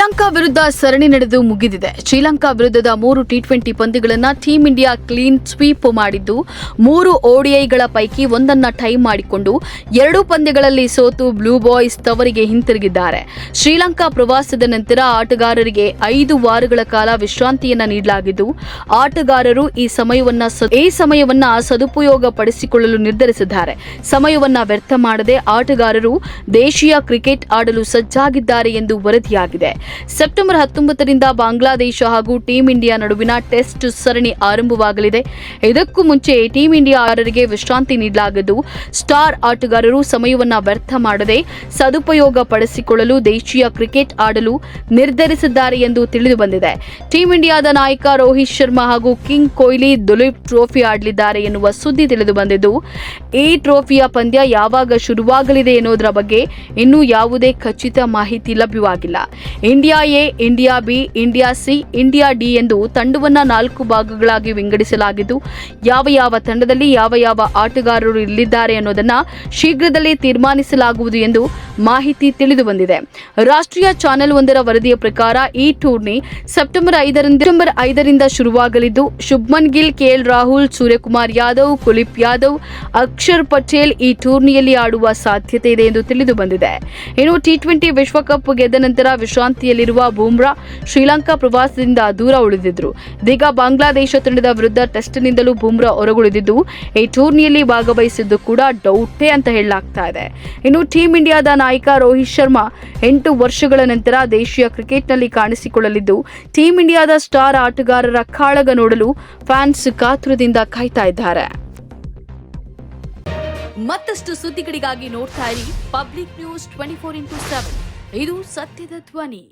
ಶ್ರೀಲಂಕಾ ವಿರುದ್ಧ ಸರಣಿ ನಡೆದು ಮುಗಿದಿದೆ. ಶ್ರೀಲಂಕಾ ವಿರುದ್ಧದ 3 ಟಿ20 ಪಂದ್ಯಗಳನ್ನು ಟೀಂ ಇಂಡಿಯಾ ಕ್ಲೀನ್ ಸ್ವೀಪ್ ಮಾಡಿದ್ದು 3 ODIಗಳ ಪೈಕಿ ಒಂದನ್ನು ಟೈ ಮಾಡಿಕೊಂಡು 2 ಪಂದ್ಯಗಳಲ್ಲಿ ಸೋತು ಬ್ಲೂ ಬಾಯ್ಸ್ ತವರಿಗೆ ಹಿಂತಿರುಗಿದ್ದಾರೆ. ಶ್ರೀಲಂಕಾ ಪ್ರವಾಸದ ನಂತರ ಆಟಗಾರರಿಗೆ 5 ವಾರಗಳ ಕಾಲ ವಿಶ್ರಾಂತಿಯನ್ನ ನೀಡಲಾಗಿದ್ದು ಆಟಗಾರರು ಈ ಸಮಯವನ್ನ ಸದುಪಯೋಗ ಪಡಿಸಿಕೊಳ್ಳಲು ನಿರ್ಧರಿಸಿದ್ದಾರೆ. ಸಮಯವನ್ನ ವ್ಯರ್ಥ ಮಾಡದೆ ಆಟಗಾರರು ದೇಶೀಯ ಕ್ರಿಕೆಟ್ ಆಡಲು ಸಜ್ಜಾಗಿದ್ದಾರೆ ಎಂದು ವರದಿಯಾಗಿದೆ. ಸೆಪ್ಟೆಂಬರ್ 19ರಿಂದ ಬಾಂಗ್ಲಾದೇಶ ಹಾಗೂ ಟೀಂ ಇಂಡಿಯಾ ನಡುವಿನ ಟೆಸ್ಟ್ ಸರಣಿ ಆರಂಭವಾಗಲಿದೆ. ಇದಕ್ಕೂ ಮುಂಚೆ ಟೀಂ ಇಂಡಿಯಾ ಆಟಗಾರರಿಗೆ ವಿಶ್ರಾಂತಿ ನೀಡಲಾಗಿದ್ದು ಸ್ಟಾರ್ ಆಟಗಾರರು ಸಮಯವನ್ನ ವ್ಯರ್ಥ ಮಾಡದೆ ಸದುಪಯೋಗ ಪಡಿಸಿಕೊಳ್ಳಲು ದೇಶೀಯ ಕ್ರಿಕೆಟ್ ಆಡಲು ನಿರ್ಧರಿಸಿದ್ದಾರೆ ಎಂದು ತಿಳಿದುಬಂದಿದೆ. ಟೀಂ ಇಂಡಿಯಾದ ನಾಯಕ ರೋಹಿತ್ ಶರ್ಮಾ ಹಾಗೂ ಕಿಂಗ್ ಕೊಹ್ಲಿ ದುಲೀಪ್ ಟ್ರೋಫಿ ಆಡಲಿದ್ದಾರೆ ಎನ್ನುವ ಸುದ್ದಿ ತಿಳಿದುಬಂದಿದ್ದು ಈ ಟ್ರೋಫಿಯ ಪಂದ್ಯ ಯಾವಾಗ ಶುರುವಾಗಲಿದೆ ಎನ್ನುವುದರ ಬಗ್ಗೆ ಇನ್ನೂ ಯಾವುದೇ ಖಚಿತ ಮಾಹಿತಿ ಲಭ್ಯವಾಗಿಲ್ಲ. India A, India B, India C, India D ಎಂದು ತಂಡವನ್ನು 4 ಭಾಗಗಳಾಗಿ ವಿಂಗಡಿಸಲಾಗಿದ್ದು ಯಾವ ತಂಡದಲ್ಲಿ ಯಾವ ಆಟಗಾರರು ಇರಲಿದ್ದಾರೆ ಅನ್ನೋದನ್ನ ಶೀಘ್ರದಲ್ಲೇ ತೀರ್ಮಾನಿಸಲಾಗುವುದು ಎಂದು ಮಾಹಿತಿ ತಿಳಿದುಬಂದಿದೆ. ರಾಷ್ಟ್ರೀಯ ಚಾನೆಲ್ 1ರ ವರದಿಯ ಪ್ರಕಾರ ಈ ಟೂರ್ನಿ ಸೆಪ್ಟೆಂಬರ್ 5ರಿಂದ ಶುರುವಾಗಲಿದ್ದು ಶುಭ್ಮನ್ ಗಿಲ್, KL ರಾಹುಲ್, ಸೂರ್ಯಕುಮಾರ್ ಯಾದವ್, ಕುಲ್ದೀಪ್ ಯಾದವ್, ಅಕ್ಷರ್ ಪಟೇಲ್ ಈ ಟೂರ್ನಿಯಲ್ಲಿ ಆಡುವ ಸಾಧ್ಯತೆ ಇದೆ ಎಂದು ತಿಳಿದುಬಂದಿದೆ. ಇನ್ನು ಟಿ20 ವಿಶ್ವಕಪ್ ಗೆದ್ದ ನಂತರ ವಿಶ್ರಾಂತಿಯಲ್ಲಿರುವ ಬೂಮ್ರಾ ಶ್ರೀಲಂಕಾ ಪ್ರವಾಸದಿಂದ ದೂರ ಉಳಿದಿದ್ರು. ಇದೀಗ ಬಾಂಗ್ಲಾದೇಶ ತಂಡದ ವಿರುದ್ಧ ಟೆಸ್ಟ್ನಿಂದಲೂ ಬೂಮ್ರಾ ಹೊರಗುಳಿದಿದ್ದು ಈ ಟೂರ್ನಿಯಲ್ಲಿ ಭಾಗವಹಿಸಿದ್ದು ಕೂಡ ಡೌಟೇ ಅಂತ ಹೇಳಲಾಗ್ತಾ ಇದೆ. ಇನ್ನು ಟೀಂ ಇಂಡಿಯಾದ ನಾಯಕ ರೋಹಿತ್ ಶರ್ಮಾ 8 ವರ್ಷಗಳ ನಂತರ ದೇಶೀಯ ಕ್ರಿಕೆಟ್ನಲ್ಲಿ ಕಾಣಿಸಿಕೊಳ್ಳಲಿದ್ದು ಟೀಂ ಇಂಡಿಯಾದ ಸ್ಟಾರ್ ಆಟಗಾರರ ಕಾಳಗ ನೋಡಲು ಫ್ಯಾನ್ಸ್ ಕಾತುರದಿಂದ ಕಾಯ್ತಾ ಇದ್ದಾರೆ. ಮತ್ತಷ್ಟು ಸುದ್ದಿಗಳಿಗಾಗಿ ನೋಡ್ತಾ ಇರಿ ಪಬ್ಲಿಕ್ ನ್ಯೂಸ್ 24x7. ಇದು ಸತ್ಯದ ಧ್ವನಿ.